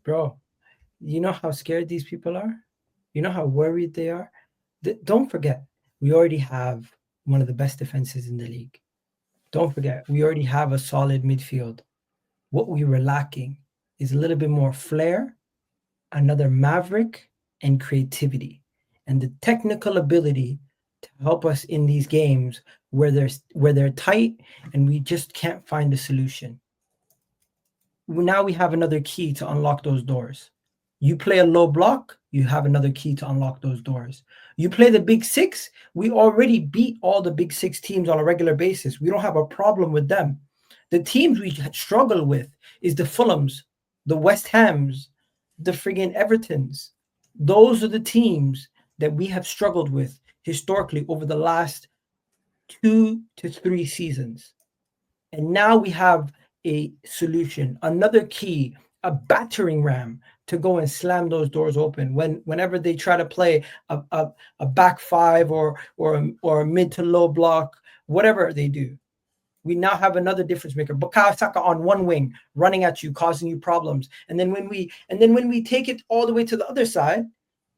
Bro, you know how scared these people are? You know how worried they are? Don't forget, we already have one of the best defenses in the league. Don't forget, we already have a solid midfield. What we were lacking is a little bit more flair, another maverick, and creativity, and the technical ability to help us in these games where they're tight and we just can't find a solution. Now we have another key to unlock those doors. You play a low block, you have another key to unlock those doors. You play the big six, we already beat all the big six teams on a regular basis. We don't have a problem with them. The teams we struggle with is the Fulhams, the West Hams, the friggin' Evertons. Those are the teams that we have struggled with historically over the last 2 to 3 seasons. And now we have a solution, another key, a battering ram to go and slam those doors open whenever they try to play a back five or a mid to low block, whatever they do. We now have another difference maker. Bukayo Saka on one wing, running at you, causing you problems. And then when we take it all the way to the other side,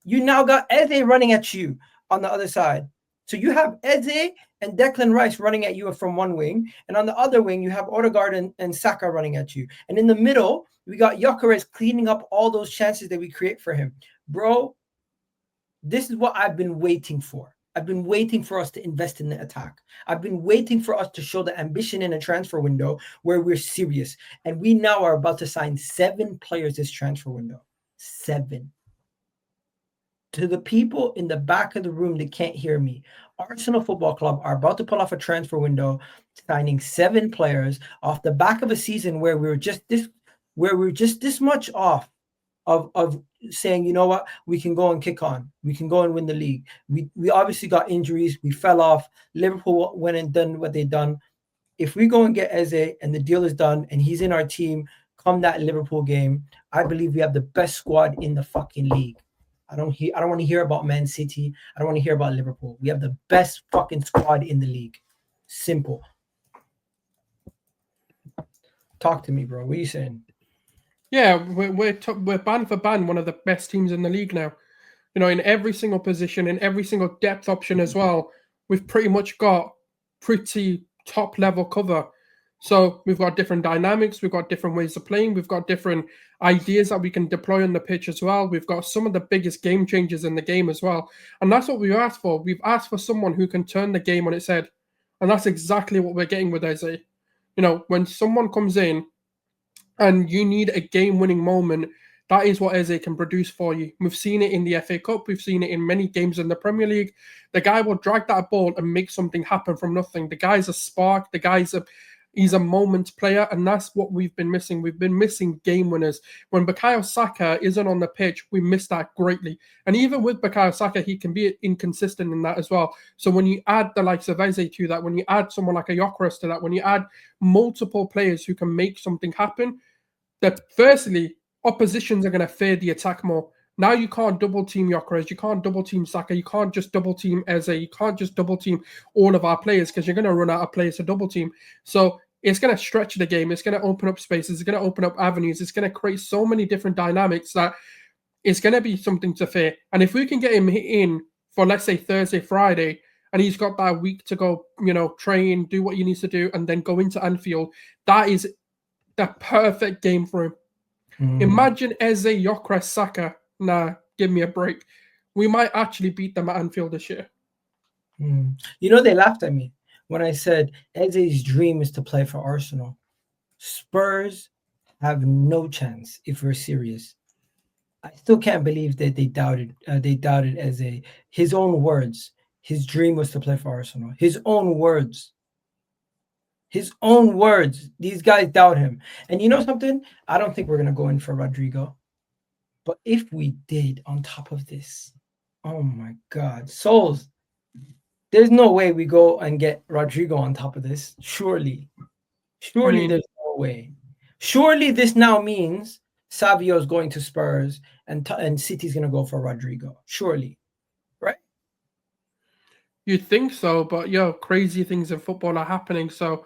you now got Eze running at you on the other side. So you have Eze and Declan Rice running at you from one wing, and on the other wing you have Odegaard and Saka running at you. And in the middle, we got Gyökeres cleaning up all those chances that we create for him. Bro, this is what I've been waiting for. I've been waiting for us to invest in the attack. I've been waiting for us to show the ambition in a transfer window where we're serious. And we now are about to sign 7 players this transfer window. 7. To the people in the back of the room that can't hear me, Arsenal Football Club are about to pull off a transfer window, signing 7 players off the back of a season where we were just this much off of saying, you know what, we can go and kick on. We can go and win the league. We obviously got injuries. We fell off. Liverpool went and done what they done. If we go and get Eze and the deal is done and he's in our team come that Liverpool game, I believe we have the best squad in the fucking league. I don't want to hear about Man City. I don't want to hear about Liverpool. We have the best fucking squad in the league. Simple. Talk to me, bro. What are you saying? Yeah, we're band for band one of the best teams in the league now. You know, in every single position, in every single depth option as well, we've pretty much got pretty top level cover. So we've got different dynamics, we've got different ways of playing, we've got different ideas that we can deploy on the pitch as well. We've got some of the biggest game changers in the game as well. And that's what we've asked for. We've asked for someone who can turn the game on its head. And that's exactly what we're getting with Eze. You know, when someone comes in and you need a game-winning moment, that is what Eze can produce for you. We've seen it in the FA Cup. We've seen it in many games in the Premier League. The guy will drag that ball and make something happen from nothing. The guy's a spark. He's a moment player, and that's what we've been missing. We've been missing game winners. When Bukayo Saka isn't on the pitch, we miss that greatly. And even with Bukayo Saka, he can be inconsistent in that as well. So when you add the likes of Eze to that, when you add someone like a Gyökeres to that, when you add multiple players who can make something happen, that firstly, oppositions are going to fear the attack more. Now you can't double team Gyökeres, you can't double team Saka, you can't just double team Eze, you can't just double team all of our players because you're going to run out of players to double team. So it's going to stretch the game, it's going to open up spaces, it's going to open up avenues, it's going to create so many different dynamics that it's going to be something to fear. And if we can get him in for, let's say, Thursday, Friday, and he's got that week to go, you know, train, do what he needs to do, and then go into Anfield, that is the perfect game for him. Imagine Eze, Gyökeres, Saka. Nah, give me a break. We might actually beat them at Anfield this year. You know, they laughed at me when I said Eze's dream is to play for Arsenal. Spurs have no chance if we're serious. I still can't believe that they doubted Eze. His own words. His dream was to play for Arsenal. His own words. His own words. These guys doubt him. And you know something? I don't think we're going to go in for Rodrigo. But if we did on top of this, oh my God. Souls, there's no way we go and get Rodrigo on top of this. Surely. Surely there's no way. Surely this now means Savio's going to Spurs and City's going to go for Rodrigo. Surely. Right? You'd think so, but crazy things in football are happening. So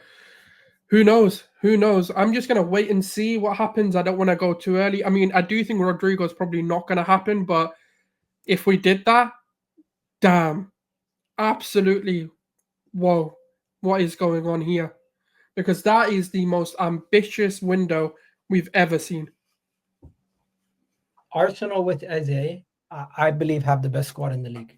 Who knows? Who knows? I'm just going to wait and see what happens. I don't want to go too early. I mean, I do think Rodrigo's probably not going to happen, but if we did that, damn, absolutely, whoa, what is going on here? Because that is the most ambitious window we've ever seen. Arsenal with Eze, I believe, have the best squad in the league.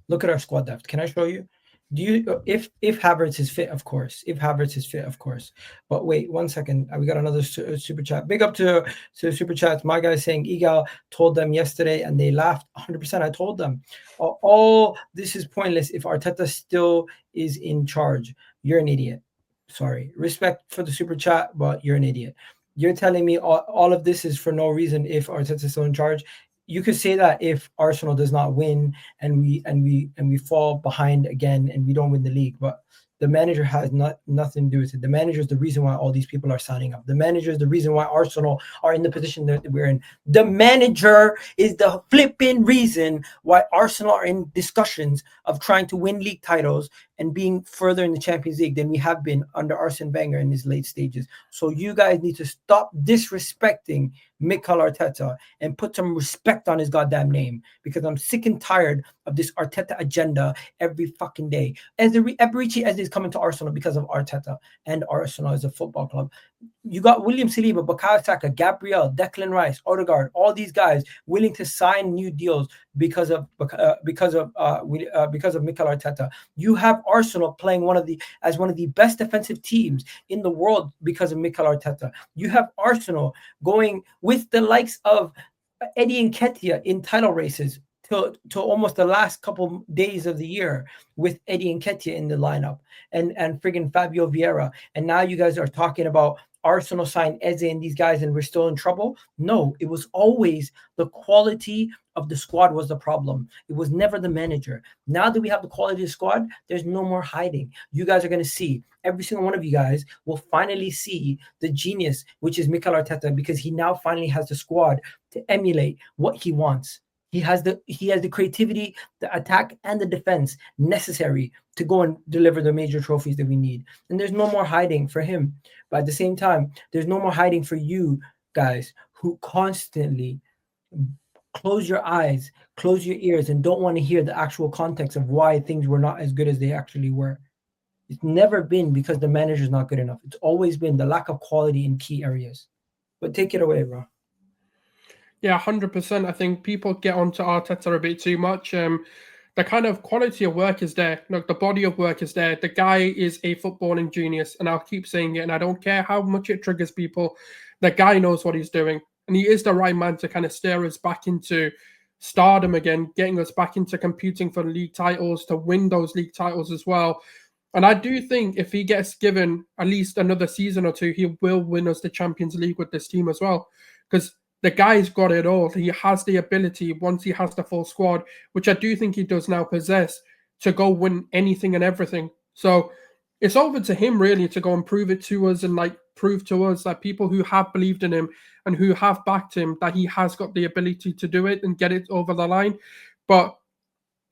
Look at our squad depth. Can I show you? Do you if Havertz is fit, of course. If Havertz is fit, of course. But wait, 1 second. We got another super chat. Big up to super chats. My guy saying EGAL told them yesterday and they laughed. 100%. I told them. All this is pointless if Arteta still is in charge. You're an idiot. Sorry. Respect for the super chat, but you're an idiot. You're telling me all of this is for no reason if Arteta is still in charge. You could say that if Arsenal does not win and we fall behind again and we don't win the league, but the manager has nothing to do with it. The manager is the reason why all these people are signing up. The manager is the reason why Arsenal are in the position that we're in. The manager is the flipping reason why Arsenal are in discussions of trying to win league titles and being further in the Champions League than we have been under Arsene Wenger in his late stages. So you guys need to stop disrespecting Mikel Arteta and put some respect on his goddamn name, because I'm sick and tired of this Arteta agenda every fucking day. Ebere Eze is coming to Arsenal because of Arteta and Arsenal as a football club. You got William Saliba, Bukayo Saka, Gabriel, Declan Rice, Odegaard, all these guys willing to sign new deals because of Mikel Arteta. You have Arsenal playing one of the best defensive teams in the world because of Mikel Arteta. You have Arsenal going with the likes of Eddie Nketiah in title races to almost the last couple days of the year with Eddie Nketiah in the lineup and friggin' Fabio Vieira. And now you guys are talking about Arsenal signed Eze and these guys and we're still in trouble. No, it was always the quality of the squad was the problem. It was never the manager. Now that we have the quality of the squad, there's no more hiding. You guys are going to see, every single one of you guys will finally see the genius, which is Mikel Arteta, because he now finally has the squad to emulate what he wants. He has the creativity, the attack, and the defense necessary to go and deliver the major trophies that we need. And there's no more hiding for him. But at the same time, there's no more hiding for you guys who constantly close your eyes, close your ears, and don't want to hear the actual context of why things were not as good as they actually were. It's never been because the manager's not good enough. It's always been the lack of quality in key areas. But take it away, bro. Yeah, 100%. I think people get onto Arteta a bit too much. The kind of quality of work is there. Look, the body of work is there. The guy is a footballing genius, and I'll keep saying it, and I don't care how much it triggers people. The guy knows what he's doing, and he is the right man to kind of steer us back into stardom again, getting us back into competing for league titles, to win those league titles as well. And I do think if he gets given at least another season or two, he will win us the Champions League with this team as well, because the guy's got it all. He has the ability, once he has the full squad, which I do think he does now possess, to go win anything and everything. So it's over to him really to go and prove it to us, and like prove to us that people who have believed in him and who have backed him, that he has got the ability to do it and get it over the line. But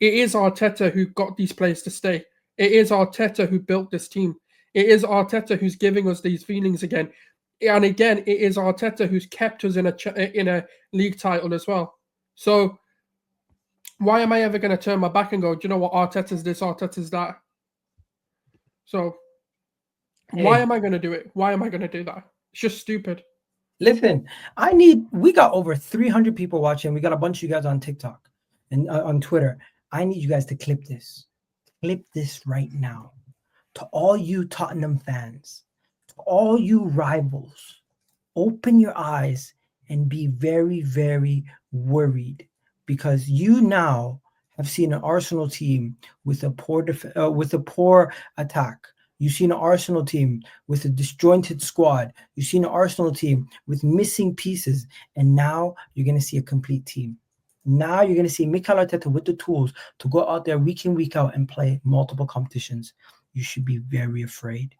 it is Arteta who got these players to stay. It is Arteta who built this team. It is Arteta who's giving us these feelings again. And again, it is Arteta who's kept us in a league title as well. So why am I ever going to turn my back and go, do you know what, Arteta's this, Arteta's that? So why am I going to do it? Why am I going to do that? It's just stupid. Listen, we got over 300 people watching. We got a bunch of you guys on TikTok and on Twitter. I need you guys to clip this. Clip this right now. To all you Tottenham fans, all you rivals, open your eyes and be very, very worried, because you now have seen an Arsenal team with a poor attack. You've seen an Arsenal team with a disjointed squad. You've seen an Arsenal team with missing pieces, and now you're going to see a complete team. Now you're going to see Mikel Arteta with the tools to go out there week in, week out and play multiple competitions. You should be very afraid,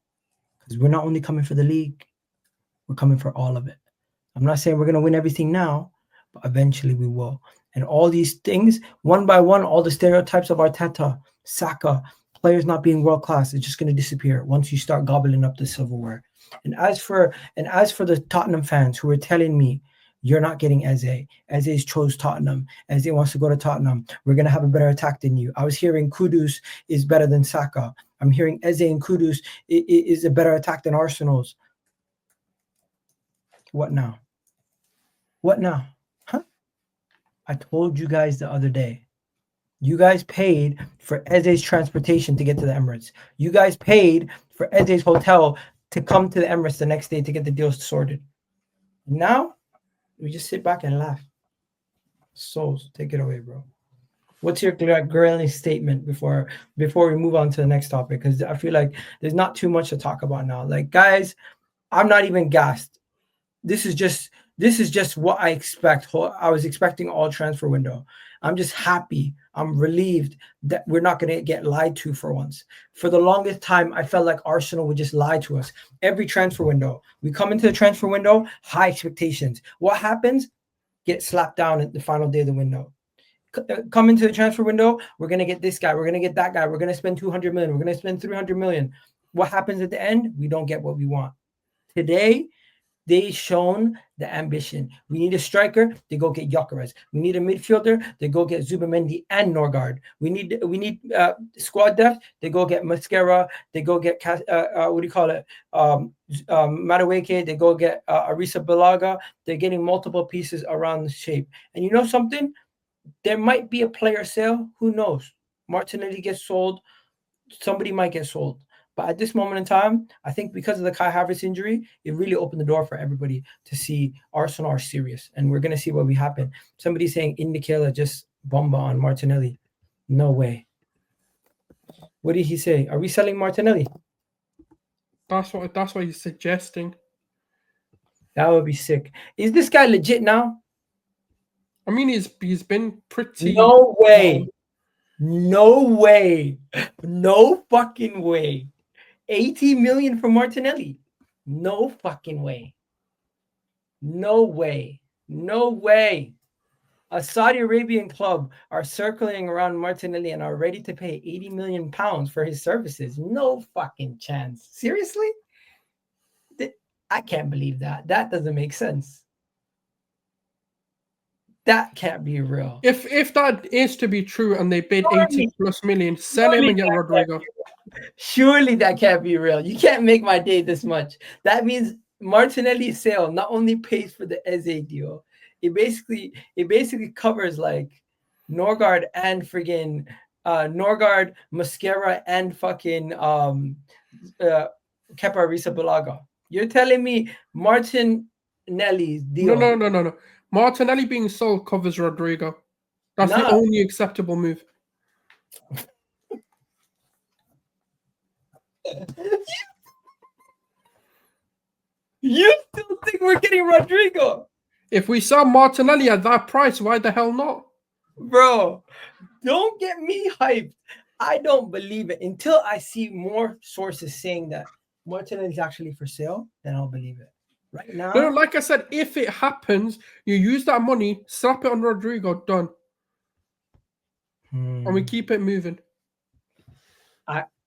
because we're not only coming for the league, we're coming for all of it. I'm not saying we're going to win everything now, but eventually we will. And all these things, one by one, all the stereotypes of Arteta, Saka, players not being world-class, it's just going to disappear once you start gobbling up the silverware. And as for the Tottenham fans who are telling me you're not getting Eze. Eze's chose Tottenham. Eze wants to go to Tottenham. We're gonna have a better attack than you. I was hearing Kudus is better than Saka. I'm hearing Eze and Kudus is a better attack than Arsenal's. What now? What now? Huh? I told you guys the other day. You guys paid for Eze's transportation to get to the Emirates. You guys paid for Eze's hotel to come to the Emirates the next day to get the deals sorted. Now, we just sit back and laugh. Souls, take it away, bro. What's your grilling statement before we move on to the next topic? Because I feel like there's not too much to talk about now. Like, guys, I'm not even gassed. This is just what I expect. I was expecting all transfer window. I'm just happy. I'm relieved that we're not going to get lied to for once. For the longest time, I felt like Arsenal would just lie to us. Every transfer window, we come into the transfer window, high expectations. What happens? Get slapped down at the final day of the window. Come into the transfer window, we're going to get this guy, we're going to get that guy, we're going to spend 200 million, we're going to spend 300 million. What happens at the end? We don't get what we want. Today, they've shown the ambition. We need a striker, they go get Gyökeres. We need a midfielder, they go get Zubimendi and Norgard. We need squad depth, they go get Mascara, they go get Madueke, they go get Arisa Balaga. They're getting multiple pieces around the shape. And you know something? There might be a player sale. Who knows? Martinelli gets sold. Somebody might get sold. But at this moment in time, I think because of the Kai Havertz injury, it really opened the door for everybody to see Arsenal are serious. And we're going to see what will happen. Somebody's saying Indicala just bomba on Martinelli. No way. What did he say? Are we selling Martinelli? That's what he's suggesting. That would be sick. Is this guy legit now? I mean, he's been pretty... No way. No way. No fucking way. 80 million for Martinelli. No fucking way. No way. No way. A Saudi Arabian club are circling around Martinelli and are ready to pay 80 million pounds for his services. No fucking chance. Seriously? I can't believe that. That doesn't make sense. That can't be real. If that is to be true and they bid 80 plus million, sell him and get Rodrigo. Surely that can't be real. You can't make my day this much. That means Martinelli's sale not only pays for the Eze deal, it basically covers like Norgard and friggin' Norgard, Mascara, and fucking Kepa Arrizabalaga. You're telling me Martinelli's deal? No. Martinelli being sold covers Rodrigo. That's the only acceptable move. You still think we're getting Rodrigo? If we sell Martinelli at that price, why the hell not? Bro, don't get me hyped. I don't believe it. Until I see more sources saying that Martinelli is actually for sale, then I'll believe it. Right now, no, like I said, if it happens, you use that money, slap it on Rodrigo, done. And we keep it moving.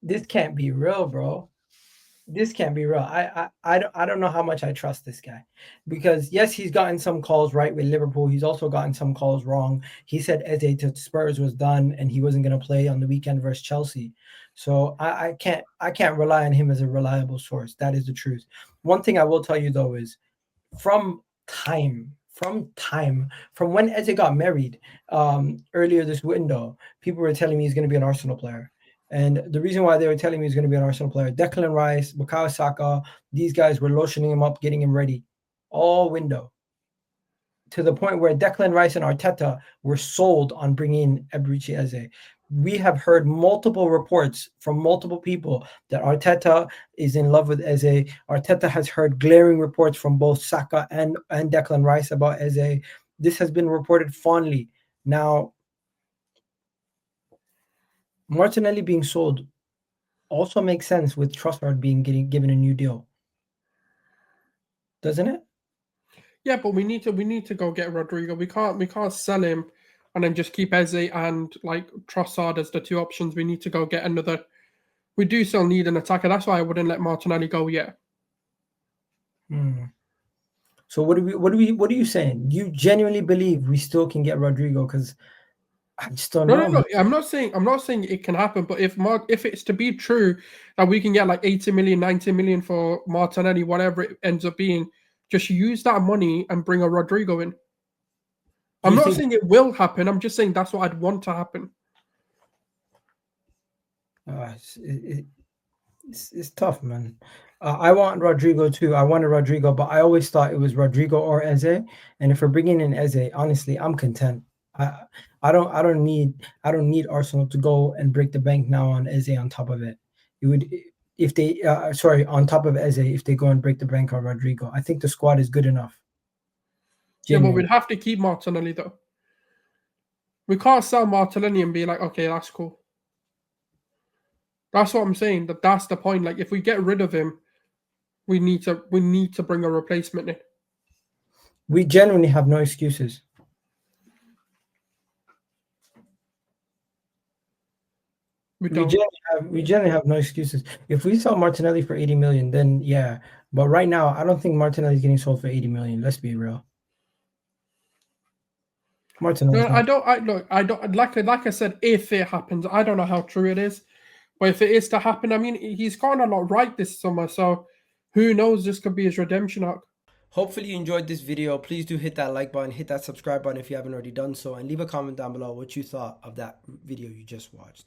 This can't be real, bro. This can't be real. I don't know how much I trust this guy, because yes, he's gotten some calls right with Liverpool. He's also gotten some calls wrong. He said Eze to Spurs was done and he wasn't going to play on the weekend versus Chelsea. So I can't rely on him as a reliable source. That is the truth. One thing I will tell you though is from when Eze got married earlier this window, people were telling me he's going to be an Arsenal player. And the reason why they were telling me he's going to be an Arsenal player, Declan Rice, Bukayo Saka, these guys were lotioning him up, getting him ready all window, to the point where Declan Rice and Arteta were sold on bringing Ebere Eze. We have heard multiple reports from multiple people that Arteta is in love with Eze. Arteta has heard glaring reports from both Saka and Declan Rice about Eze. This has been reported fondly. Now, Martinelli being sold also makes sense with Trossard getting given a new deal, doesn't it? Yeah, but we need to go get Rodrigo. We can't sell him and then just keep Eze and like Trossard as the two options. We need to go get another. We do still need an attacker. That's why I wouldn't let Martinelli go yet. So what are you saying? You genuinely believe we still can get Rodrigo? Because I just don't know. No. I'm not saying it can happen, but if it's to be true that we can get like 80 million, 90 million for Martinelli, whatever it ends up being, just use that money and bring a Rodrigo in. I'm not saying it will happen. I'm just saying that's what I'd want to happen. It's tough, man. I want Rodrigo too. I wanted Rodrigo, but I always thought it was Rodrigo or Eze. And if we're bringing in Eze, honestly, I'm content. I don't need Arsenal to go and break the bank now on Eze on top of it. It would if they on top of Eze if they go and break the bank on Rodrigo. I think the squad is good enough. Genuine. Yeah, but we'd have to keep Martinelli though. We can't sell Martinelli and be like, okay, that's cool. That's what I'm saying. That's the point. Like, if we get rid of him, we need to bring a replacement in. We genuinely have no excuses. We generally have no excuses. If we sell Martinelli for 80 million, then yeah. But right now, I don't think Martinelli is getting sold for 80 million. Let's be real. Martinelli. No, I don't. Like I said, if it happens, I don't know how true it is. But if it is to happen, I mean, he's gotten a lot right this summer, so who knows? This could be his redemption arc. Hopefully you enjoyed this video. Please do hit that like button, hit that subscribe button if you haven't already done so, and leave a comment down below what you thought of that video you just watched.